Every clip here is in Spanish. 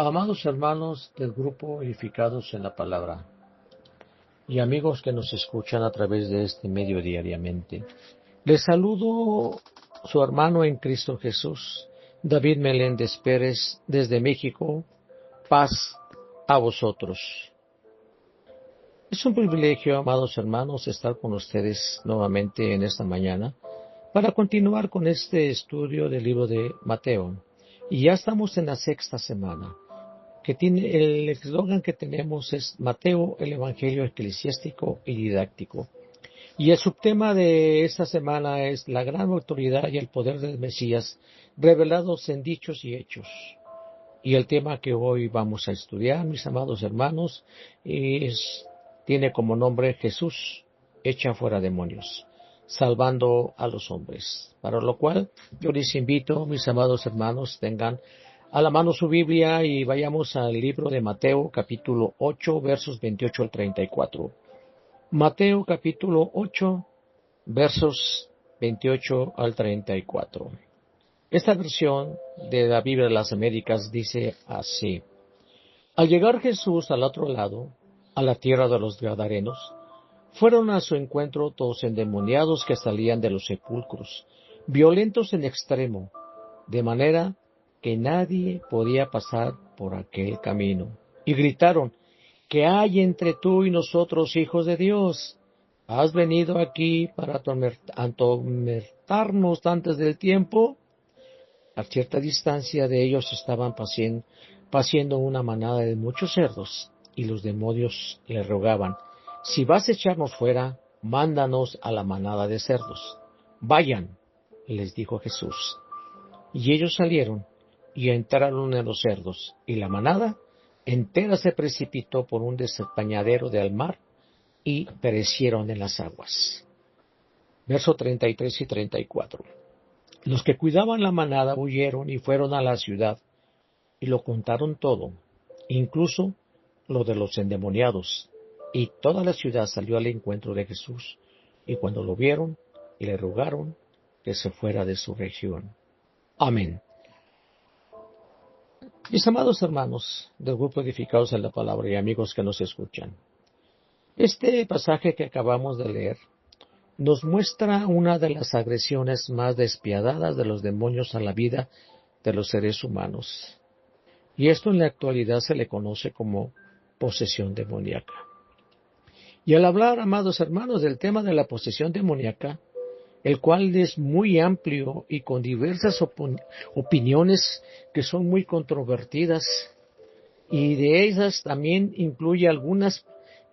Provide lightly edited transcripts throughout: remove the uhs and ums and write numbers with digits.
Amados hermanos del grupo Edificados en la Palabra y amigos que nos escuchan a través de este medio diariamente, les saludo su hermano en Cristo Jesús, David Meléndez Pérez, desde México. Paz a vosotros. Es un privilegio, amados hermanos, estar con ustedes nuevamente en esta mañana para continuar con este estudio del libro de Mateo. Y ya estamos en la sexta semana, que tiene el eslogan que tenemos es Mateo, el Evangelio eclesiástico y didáctico. Y el subtema de esta semana es la gran autoridad y el poder del Mesías revelados en dichos y hechos. Y el tema que hoy vamos a estudiar, mis amados hermanos, tiene como nombre Jesús echa fuera demonios, salvando a los hombres. Para lo cual yo les invito, mis amados hermanos, tengan a la mano su Biblia y vayamos al libro de Mateo, capítulo 8, versos 28 al 34. Mateo, capítulo 8, versos 28 al 34. Esta versión de la Biblia de las Américas dice así: Al llegar Jesús al otro lado, a la tierra de los Gadarenos, fueron a su encuentro todos endemoniados que salían de los sepulcros, violentos en extremo, de manera que nadie podía pasar por aquel camino. Y gritaron: ¿Qué hay entre tú y nosotros, hijos de Dios? ¿Has venido aquí para atormentarnos antes del tiempo? A cierta distancia de ellos estaban paciendo una manada de muchos cerdos, y los demonios le rogaban: si vas a echarnos fuera, mándanos a la manada de cerdos. Vayan, les dijo Jesús. Y ellos salieron y entraron en los cerdos, y la manada entera se precipitó por un despeñadero del mar y perecieron en las aguas. Verso 33 y 34. Los que cuidaban la manada huyeron y fueron a la ciudad, y lo contaron todo, incluso lo de los endemoniados. Y toda la ciudad salió al encuentro de Jesús, y cuando lo vieron, le rogaron que se fuera de su región. Amén. Mis amados hermanos del grupo Edificados en la Palabra y amigos que nos escuchan, este pasaje que acabamos de leer nos muestra una de las agresiones más despiadadas de los demonios a la vida de los seres humanos. Y esto en la actualidad se le conoce como posesión demoníaca. Y al hablar, amados hermanos, del tema de la posesión demoníaca, el cual es muy amplio y con diversas opiniones que son muy controvertidas, y de ellas también incluye algunas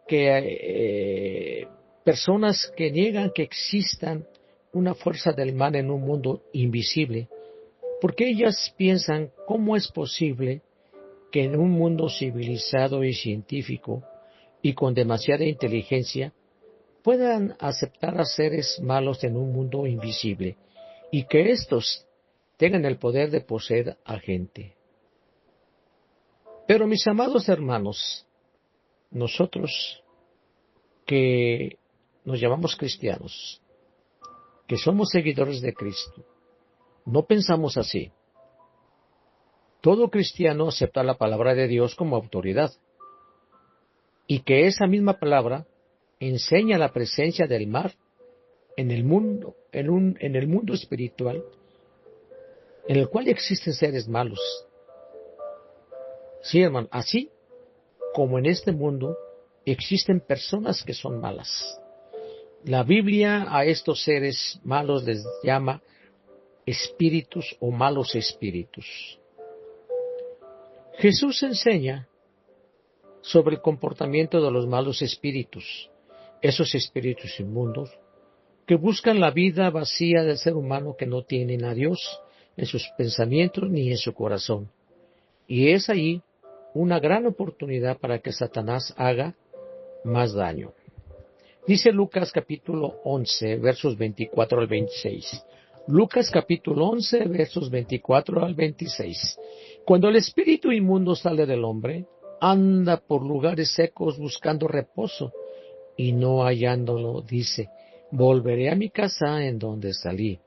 que personas que niegan que existan una fuerza del mal en un mundo invisible, porque ellas piensan cómo es posible que en un mundo civilizado y científico y con demasiada inteligencia puedan aceptar a seres malos en un mundo invisible y que éstos tengan el poder de poseer a gente. Pero mis amados hermanos, nosotros que nos llamamos cristianos, que somos seguidores de Cristo, no pensamos así. Todo cristiano acepta la palabra de Dios como autoridad, y que esa misma palabra enseña la presencia del mal en el mundo, en el mundo espiritual, en el cual existen seres malos. Sí, hermano, así como en este mundo existen personas que son malas. La Biblia a estos seres malos les llama espíritus o malos espíritus. Jesús enseña sobre el comportamiento de los malos espíritus, esos espíritus inmundos que buscan la vida vacía del ser humano, que no tienen a Dios en sus pensamientos ni en su corazón. Y es ahí una gran oportunidad para que Satanás haga más daño. Dice Lucas capítulo 11, versos 24 al 26. Lucas capítulo 11, versos 24 al 26. Cuando el espíritu inmundo sale del hombre, anda por lugares secos buscando reposo, y no hallándolo, dice: volveré a mi casa en donde salí.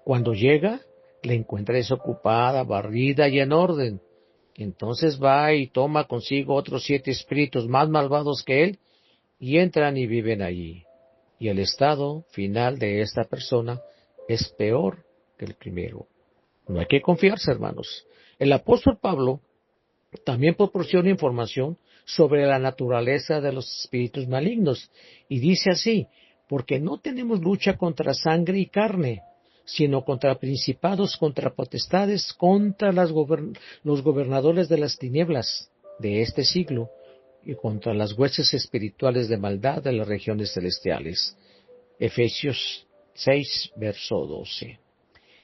Cuando llega, la encuentra desocupada, barrida y en orden. Entonces va y toma consigo otros 7 espíritus más malvados que él, y entran y viven allí. Y el estado final de esta persona es peor que el primero. No hay que confiarse, hermanos. El apóstol Pablo también proporciona información sobre la naturaleza de los espíritus malignos, y dice así: porque no tenemos lucha contra sangre y carne, sino contra principados, contra potestades, contra los gobernadores de las tinieblas de este siglo, y contra las huestes espirituales de maldad de las regiones celestiales. Efesios 6, verso 12.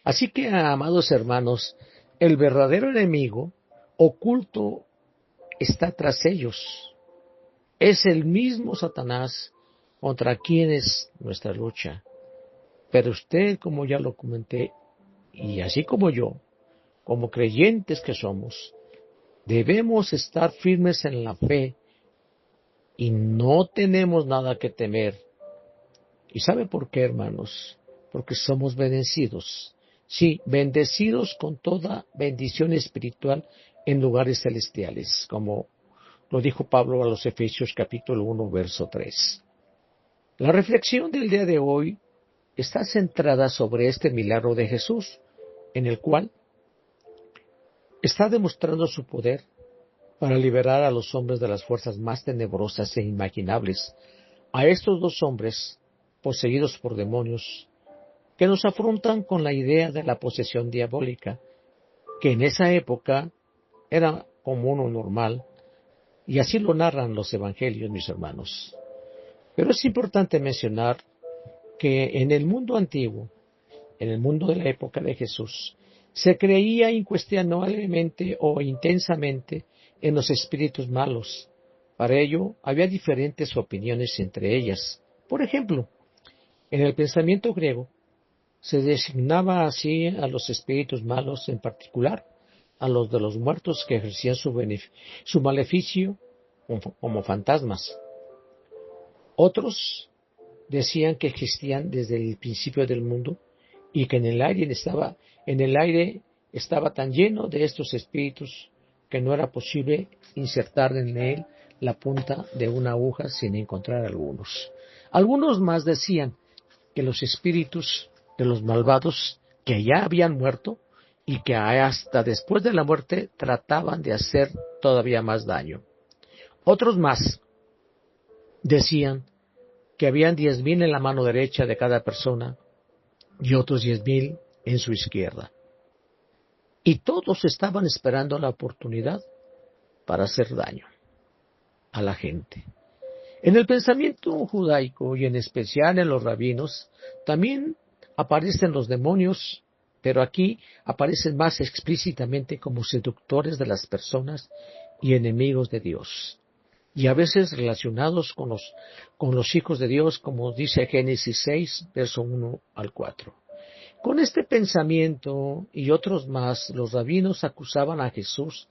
Así que, amados hermanos, el verdadero enemigo oculto está tras ellos. Es el mismo Satanás contra quien es nuestra lucha. Pero usted, como ya lo comenté, y así como yo, como creyentes que somos, debemos estar firmes en la fe y no tenemos nada que temer. ¿Y sabe por qué, hermanos? Porque somos bendecidos. Sí, bendecidos con toda bendición espiritual en lugares celestiales, como lo dijo Pablo a los Efesios capítulo 1, verso 3. La reflexión del día de hoy está centrada sobre este milagro de Jesús, en el cual está demostrando su poder para liberar a los hombres de las fuerzas más tenebrosas e imaginables. A estos 2 hombres, poseídos por demonios, que nos afrontan con la idea de la posesión diabólica, que en esa época era común o normal, y así lo narran los evangelios, mis hermanos. Pero es importante mencionar que en el mundo antiguo, en el mundo de la época de Jesús, se creía incuestionablemente o intensamente en los espíritus malos. Para ello, había diferentes opiniones entre ellas. Por ejemplo, en el pensamiento griego, se designaba así a los espíritus malos, en particular a los de los muertos que ejercían su maleficio como fantasmas. Otros decían que existían desde el principio del mundo y que en el aire estaba tan lleno de estos espíritus que no era posible insertar en él la punta de una aguja sin encontrar algunos. Algunos más decían que los espíritus de los malvados que ya habían muerto y que hasta después de la muerte trataban de hacer todavía más daño. Otros más decían que habían 10,000 en la mano derecha de cada persona y otros 10,000 en su izquierda. Y todos estaban esperando la oportunidad para hacer daño a la gente. En el pensamiento judaico y en especial en los rabinos, también aparecen los demonios, pero aquí aparecen más explícitamente como seductores de las personas y enemigos de Dios, y a veces relacionados con los hijos de Dios, como dice Génesis 6, verso 1 al 4. Con este pensamiento y otros más, los rabinos acusaban a Jesús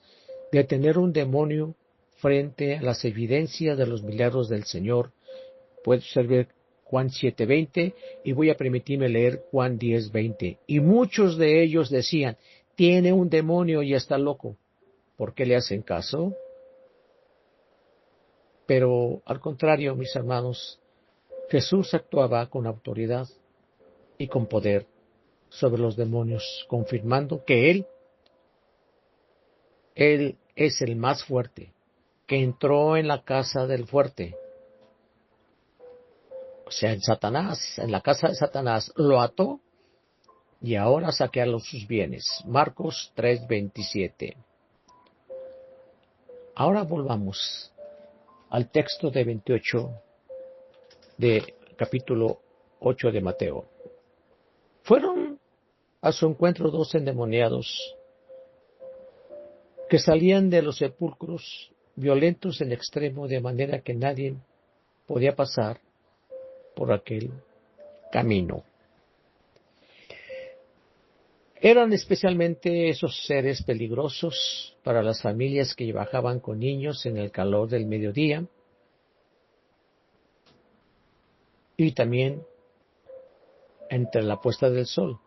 de tener un demonio frente a las evidencias de los milagros del Señor. Puede ser Juan 7:20 y voy a permitirme leer Juan 10:20. Y muchos de ellos decían: tiene un demonio y está loco. ¿Por qué le hacen caso? Pero al contrario, mis hermanos, Jesús actuaba con autoridad y con poder sobre los demonios, confirmando que Él es el más fuerte, que entró en la casa del fuerte. O sea, en la casa de Satanás, lo ató y ahora saquea sus bienes. Marcos 3:27. Ahora volvamos al texto de 28 de capítulo 8 de Mateo. Fueron a su encuentro 2 endemoniados que salían de los sepulcros, violentos en extremo, de manera que nadie podía pasar por aquel camino. Eran especialmente esos seres peligrosos para las familias que viajaban con niños en el calor del mediodía, y también entre la puesta del sol.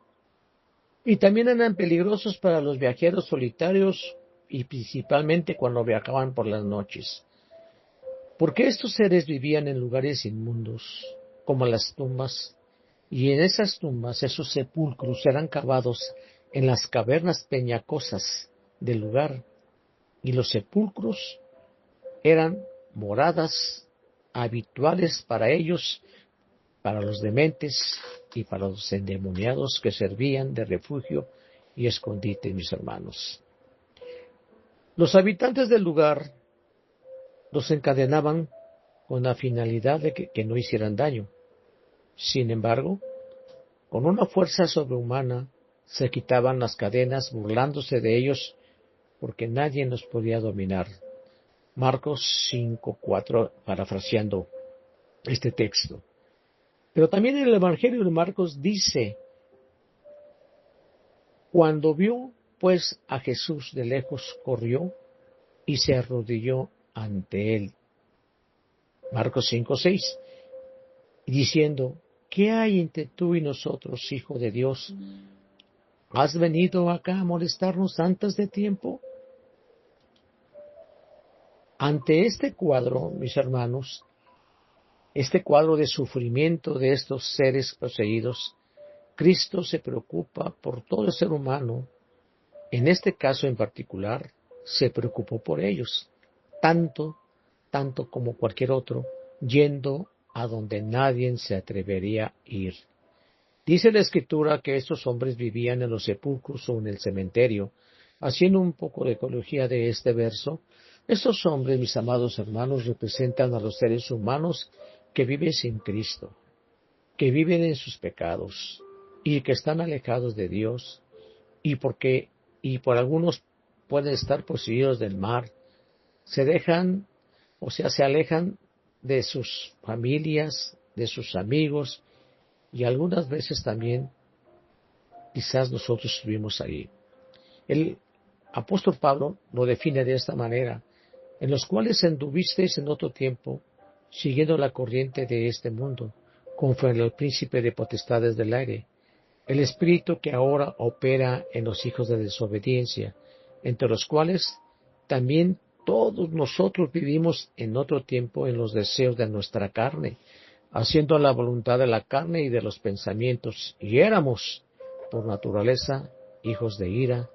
Y también eran peligrosos para los viajeros solitarios y principalmente cuando viajaban por las noches. Porque estos seres vivían en lugares inmundos, como las tumbas, y en esas tumbas, esos sepulcros eran cavados en las cavernas peñacosas del lugar, y los sepulcros eran moradas habituales para ellos, para los dementes y para los endemoniados que servían de refugio y escondite, mis hermanos. Los habitantes del lugar los encadenaban con la finalidad de que no hicieran daño. Sin embargo, con una fuerza sobrehumana se quitaban las cadenas burlándose de ellos porque nadie los podía dominar. Marcos 5:4, parafraseando este texto. Pero también en el Evangelio de Marcos dice: cuando vio pues a Jesús de lejos, corrió y se arrodilló ante él. Marcos 5:6, diciendo: ¿qué hay entre tú y nosotros, Hijo de Dios? ¿Has venido acá a molestarnos antes de tiempo? Ante este cuadro, mis hermanos, este cuadro de sufrimiento de estos seres poseídos, Cristo se preocupa por todo el ser humano. En este caso en particular, se preocupó por ellos, tanto como cualquier otro, yendo a donde nadie se atrevería a ir. Dice la Escritura que estos hombres vivían en los sepulcros o en el cementerio. Haciendo un poco de ecología de este verso, estos hombres, mis amados hermanos, representan a los seres humanos que viven sin Cristo, que viven en sus pecados y que están alejados de Dios, y por algunos pueden estar poseídos del mal, se alejan de sus familias, de sus amigos, y algunas veces también quizás nosotros estuvimos ahí. El apóstol Pablo lo define de esta manera: en los cuales anduvisteis en otro tiempo, siguiendo la corriente de este mundo, conforme al príncipe de potestades del aire, el espíritu que ahora opera en los hijos de desobediencia, entre los cuales también todos nosotros vivimos en otro tiempo en los deseos de nuestra carne, haciendo la voluntad de la carne y de los pensamientos, y éramos, por naturaleza, hijos de ira,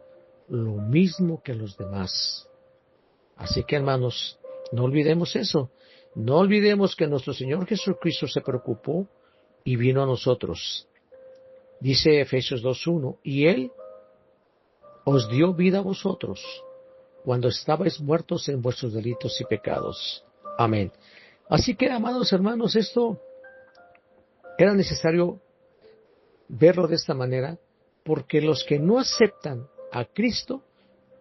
lo mismo que los demás. Así que, hermanos, no olvidemos eso. No olvidemos que nuestro Señor Jesucristo se preocupó y vino a nosotros. Dice Efesios 2:1, y Él os dio vida a vosotros, cuando estabais muertos en vuestros delitos y pecados. Amén. Así que, amados hermanos, esto era necesario verlo de esta manera, porque los que no aceptan a Cristo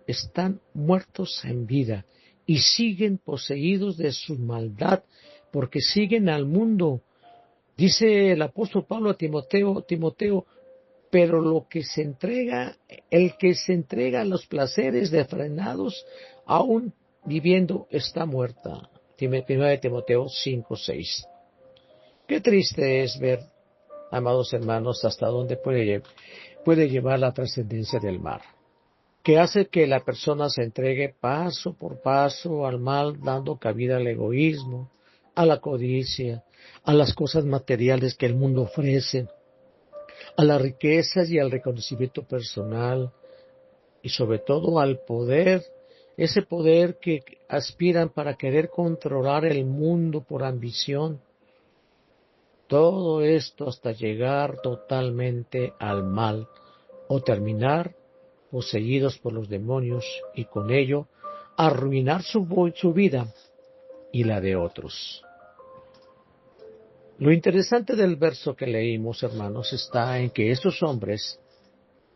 están muertos en vida y siguen poseídos de su maldad, porque siguen al mundo. Dice el apóstol Pablo a Timoteo, pero el que se entrega a los placeres defrenados, aún viviendo, está muerta. 1 Timoteo 5:6. Qué triste es ver, amados hermanos, hasta dónde puede llevar la trascendencia del mal, que hace que la persona se entregue paso por paso al mal, dando cabida al egoísmo, a la codicia, a las cosas materiales que el mundo ofrece, a las riquezas y al reconocimiento personal, y sobre todo al poder, ese poder que aspiran para querer controlar el mundo por ambición. Todo esto hasta llegar totalmente al mal o terminar poseídos por los demonios y con ello arruinar su vida y la de otros. Lo interesante del verso que leímos, hermanos, está en que estos hombres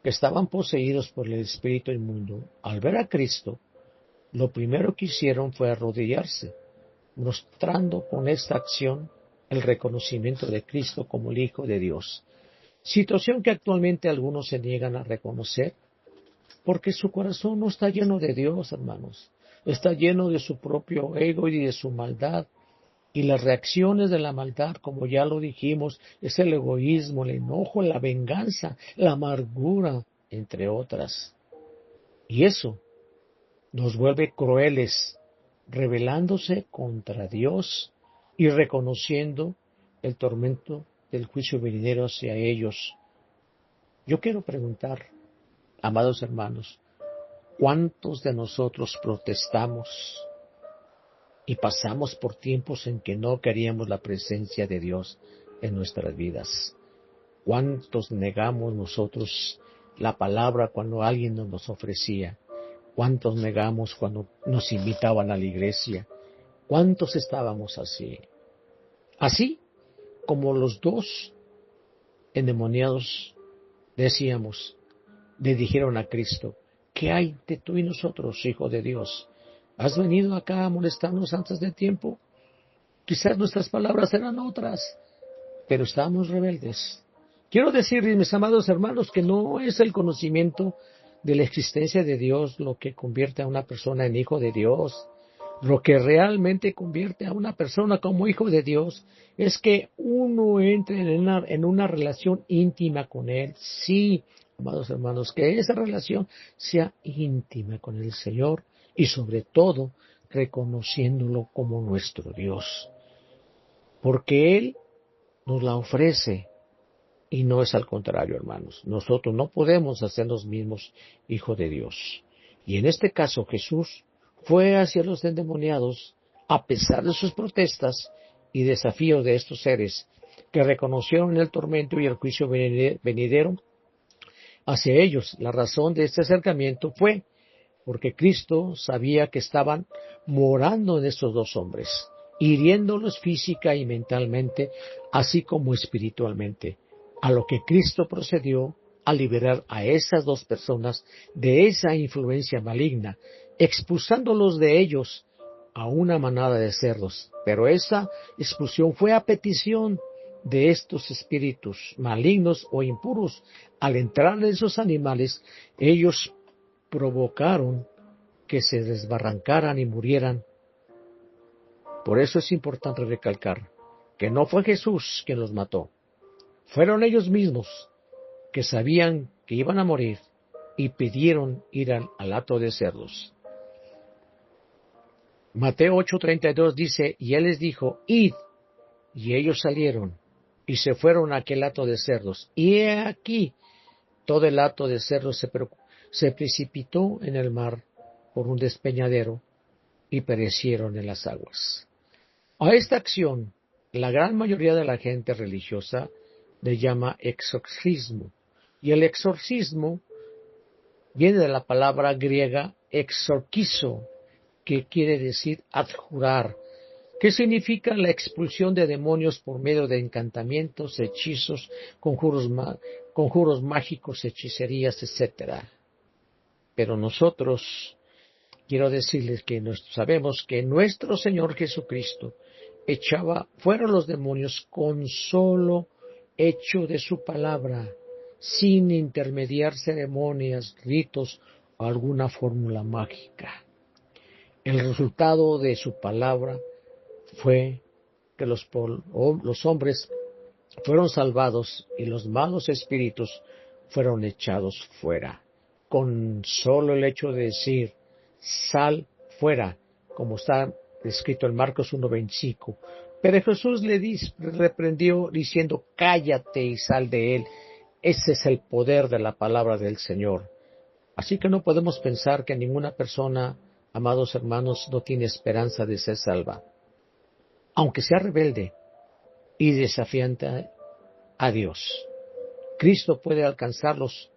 que estaban poseídos por el espíritu inmundo, al ver a Cristo, lo primero que hicieron fue arrodillarse, mostrando con esta acción el reconocimiento de Cristo como el Hijo de Dios, situación que actualmente algunos se niegan a reconocer, porque su corazón no está lleno de Dios, hermanos, está lleno de su propio ego y de su maldad. Y las reacciones de la maldad, como ya lo dijimos, es el egoísmo, el enojo, la venganza, la amargura, entre otras. Y eso nos vuelve crueles, rebelándose contra Dios y reconociendo el tormento del juicio venidero hacia ellos. Yo quiero preguntar, amados hermanos, ¿cuántos de nosotros protestamos y pasamos por tiempos en que no queríamos la presencia de Dios en nuestras vidas? ¿Cuántos negamos nosotros la palabra cuando alguien nos ofrecía? ¿Cuántos negamos cuando nos invitaban a la iglesia? ¿Cuántos estábamos así? Así como los dos endemoniados decíamos, le dijeron a Cristo, ¿qué hay de tú y nosotros, Hijo de Dios? ¿Has venido acá a molestarnos antes de tiempo? Quizás nuestras palabras eran otras, pero estábamos rebeldes. Quiero decirles, mis amados hermanos, que no es el conocimiento de la existencia de Dios lo que convierte a una persona en hijo de Dios. Lo que realmente convierte a una persona como hijo de Dios es que uno entre en una relación íntima con Él. Sí, amados hermanos, que esa relación sea íntima con el Señor y sobre todo reconociéndolo como nuestro Dios. Porque Él nos la ofrece y no es al contrario, hermanos. Nosotros no podemos hacernos mismos hijos de Dios. Y en este caso Jesús fue hacia los endemoniados a pesar de sus protestas y desafíos de estos seres que reconocieron el tormento y el juicio venidero hacia ellos. La razón de este acercamiento fue porque Cristo sabía que estaban morando en estos dos hombres, hiriéndolos física y mentalmente, así como espiritualmente, a lo que Cristo procedió a liberar a esas dos personas de esa influencia maligna, expulsándolos de ellos a una manada de cerdos. Pero esa expulsión fue a petición de estos espíritus malignos o impuros. Al entrar en esos animales, ellos provocaron que se desbarrancaran y murieran. Por eso es importante recalcar que no fue Jesús quien los mató. Fueron ellos mismos que sabían que iban a morir y pidieron ir al hato de cerdos. Mateo 8:32 dice, y Él les dijo, id, y ellos salieron y se fueron a aquel hato de cerdos. Y he aquí, todo el hato de cerdos se precipitó en el mar por un despeñadero y perecieron en las aguas. A esta acción, la gran mayoría de la gente religiosa le llama exorcismo. Y el exorcismo viene de la palabra griega exorquizo, que quiere decir adjurar, que significa la expulsión de demonios por medio de encantamientos, hechizos, conjuros mágicos, hechicerías, etc. Pero nosotros, quiero decirles que sabemos que nuestro Señor Jesucristo echaba fuera los demonios con solo hecho de su palabra, sin intermediar ceremonias, ritos o alguna fórmula mágica. El resultado de su palabra fue que los hombres fueron salvados y los malos espíritus fueron echados fuera. Con solo el hecho de decir, sal fuera, como está escrito en Marcos 1:25. Pero Jesús le reprendió diciendo, cállate y sal de él. Ese es el poder de la palabra del Señor. Así que no podemos pensar que ninguna persona, amados hermanos, no tiene esperanza de ser salva, aunque sea rebelde y desafiante a Dios. Cristo puede alcanzarlos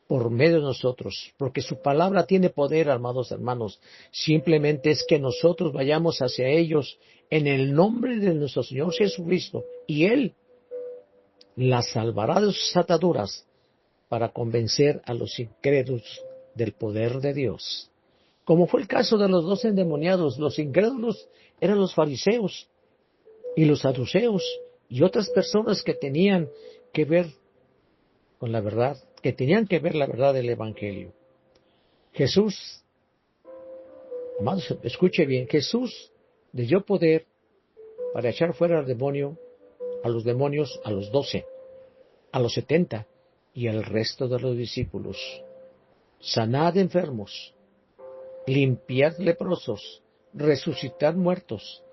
por medio de nosotros, porque su palabra tiene poder, amados hermanos. Simplemente es que nosotros vayamos hacia ellos en el nombre de nuestro Señor Jesucristo, y Él las salvará de sus ataduras para convencer a los incrédulos del poder de Dios. Como fue el caso de los dos endemoniados, los incrédulos eran los fariseos y los saduceos y otras personas que tenían que ver con la verdad, que tenían que ver la verdad del Evangelio. Jesús, amados, escuche bien, Jesús les dio poder para echar fuera al demonio, a los demonios, a los 12, a los 70 y al resto de los discípulos. Sanad enfermos, limpiar leprosos, resucitar muertos,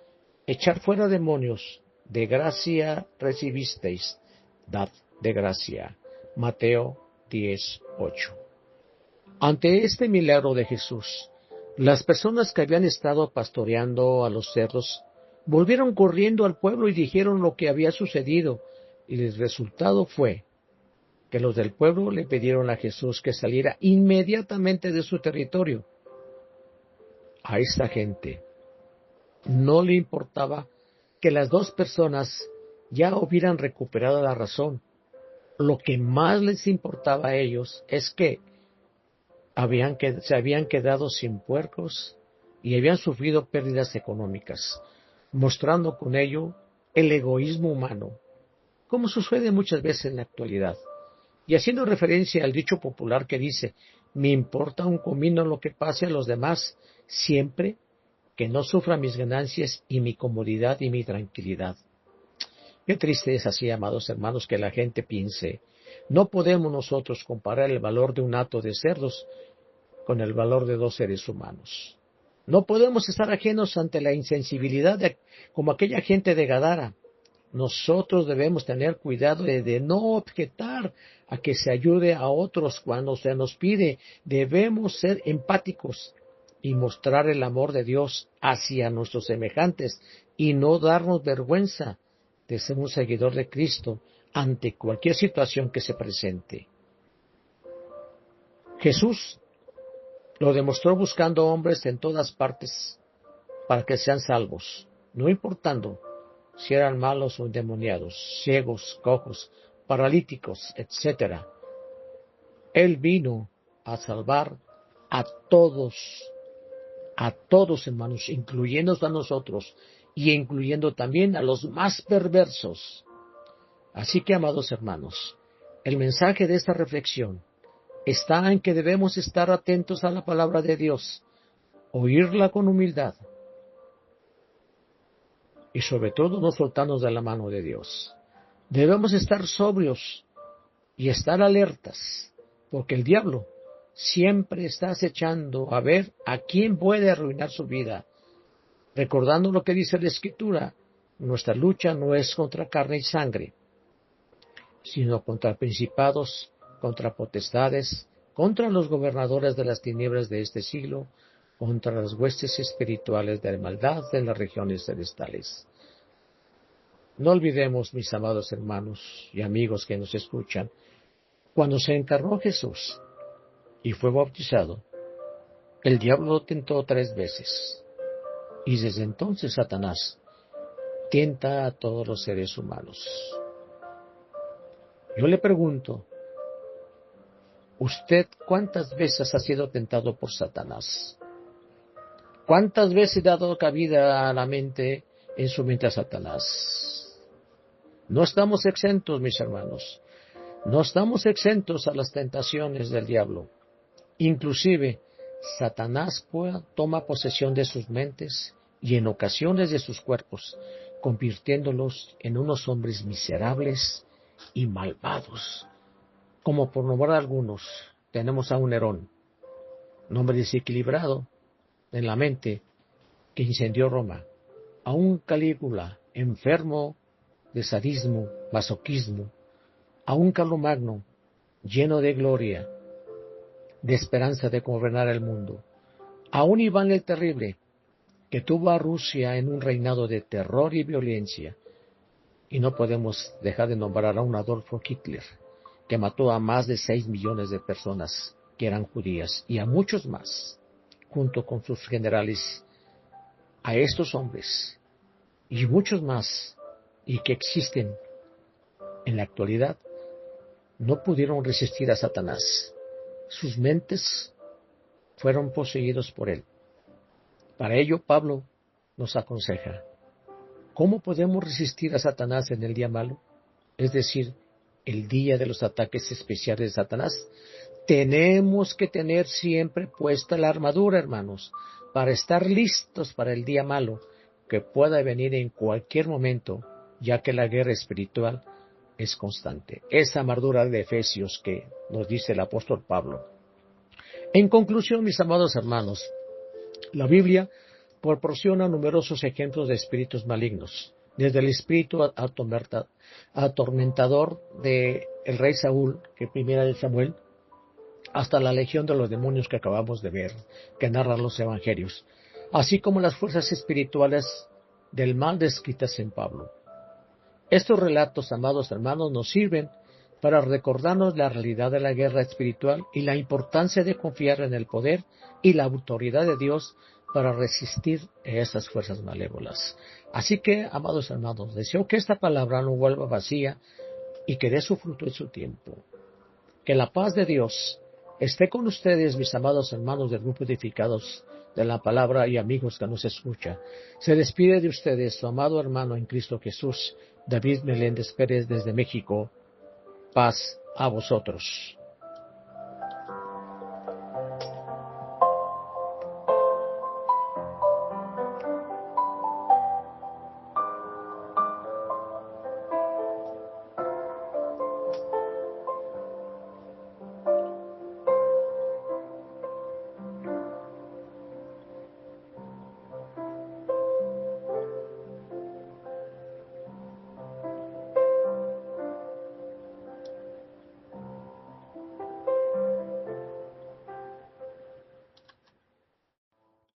echar fuera demonios, de gracia recibisteis, dad de gracia. Mateo 10:8. Ante este milagro de Jesús, las personas que habían estado pastoreando a los cerdos volvieron corriendo al pueblo y dijeron lo que había sucedido, y el resultado fue que los del pueblo le pidieron a Jesús que saliera inmediatamente de su territorio. A esta gente no le importaba que las dos personas ya hubieran recuperado la razón. Lo que más les importaba a ellos es que se habían quedado sin puercos y habían sufrido pérdidas económicas, mostrando con ello el egoísmo humano, como sucede muchas veces en la actualidad, y haciendo referencia al dicho popular que dice: me importa un comino lo que pase a los demás, siempre que no sufra mis ganancias y mi comodidad y mi tranquilidad. Qué triste es así, amados hermanos, que la gente piense: no podemos nosotros comparar el valor de un hato de cerdos con el valor de dos seres humanos. No podemos estar ajenos ante la insensibilidad como aquella gente de Gadara. Nosotros debemos tener cuidado de no objetar a que se ayude a otros cuando se nos pide. Debemos ser empáticos y mostrar el amor de Dios hacia nuestros semejantes y no darnos vergüenza de ser un seguidor de Cristo ante cualquier situación que se presente. Jesús lo demostró buscando hombres en todas partes para que sean salvos, no importando si eran malos o endemoniados, ciegos, cojos, paralíticos, etc. Él vino a salvar a todos, hermanos, incluyéndonos a nosotros y incluyendo también a los más perversos. Así que, amados hermanos, el mensaje de esta reflexión está en que debemos estar atentos a la palabra de Dios, oírla con humildad y sobre todo no soltarnos de la mano de Dios. Debemos estar sobrios y estar alertas, porque el diablo siempre está acechando a ver a quién puede arruinar su vida. Recordando lo que dice la Escritura, nuestra lucha no es contra carne y sangre, sino contra principados, contra potestades, contra los gobernadores de las tinieblas de este siglo, contra las huestes espirituales de la maldad de las regiones celestiales. No olvidemos, mis amados hermanos y amigos que nos escuchan, cuando se encarnó Jesús y fue bautizado, el diablo lo tentó 3 veces. Y desde entonces Satanás tienta a todos los seres humanos. Yo le pregunto, ¿usted cuántas veces ha sido tentado por Satanás? ¿Cuántas veces ha dado cabida a la mente, en su mente a Satanás? No estamos exentos, mis hermanos. No estamos exentos a las tentaciones del diablo. Inclusive, Satanás toma posesión de sus mentes y en ocasiones de sus cuerpos, convirtiéndolos en unos hombres miserables y malvados. Como por nombrar algunos, tenemos a un Nerón, un hombre desequilibrado en la mente que incendió Roma, a un Calígula, enfermo de sadismo, masoquismo, a un Carlomagno, lleno de gloria, de esperanza de gobernar el mundo, a un Iván el Terrible, que tuvo a Rusia en un reinado de terror y violencia, y no podemos dejar de nombrar a un Adolfo Hitler, que mató a más de 6 millones de personas que eran judías, y a muchos más, junto con sus generales. A estos hombres, y muchos más, y que existen en la actualidad, no pudieron resistir a Satanás. Sus mentes fueron poseídos por él. Para ello, Pablo nos aconseja: ¿cómo podemos resistir a Satanás en el día malo? Es decir, el día de los ataques especiales de Satanás. Tenemos que tener siempre puesta la armadura, hermanos, para estar listos para el día malo, que pueda venir en cualquier momento, ya que la guerra espiritual es constante. Esa armadura de Efesios que nos dice el apóstol Pablo. En conclusión, mis amados hermanos, La Biblia proporciona numerosos ejemplos de espíritus malignos, desde el espíritu atormentador de el rey Saúl, que primera de Samuel, hasta la legión de los demonios que acabamos de ver, que narran los evangelios, así como las fuerzas espirituales del mal descritas en Pablo. Estos relatos, amados hermanos, nos sirven para recordarnos la realidad de la guerra espiritual y la importancia de confiar en el poder y la autoridad de Dios para resistir a esas fuerzas malévolas. Así que, amados hermanos, deseo que esta palabra no vuelva vacía y que dé su fruto en su tiempo. Que la paz de Dios esté con ustedes, mis amados hermanos del grupo edificados de la palabra y amigos que nos escuchan. Se despide de ustedes su amado hermano en Cristo Jesús, David Meléndez Pérez desde México. Paz a vosotros.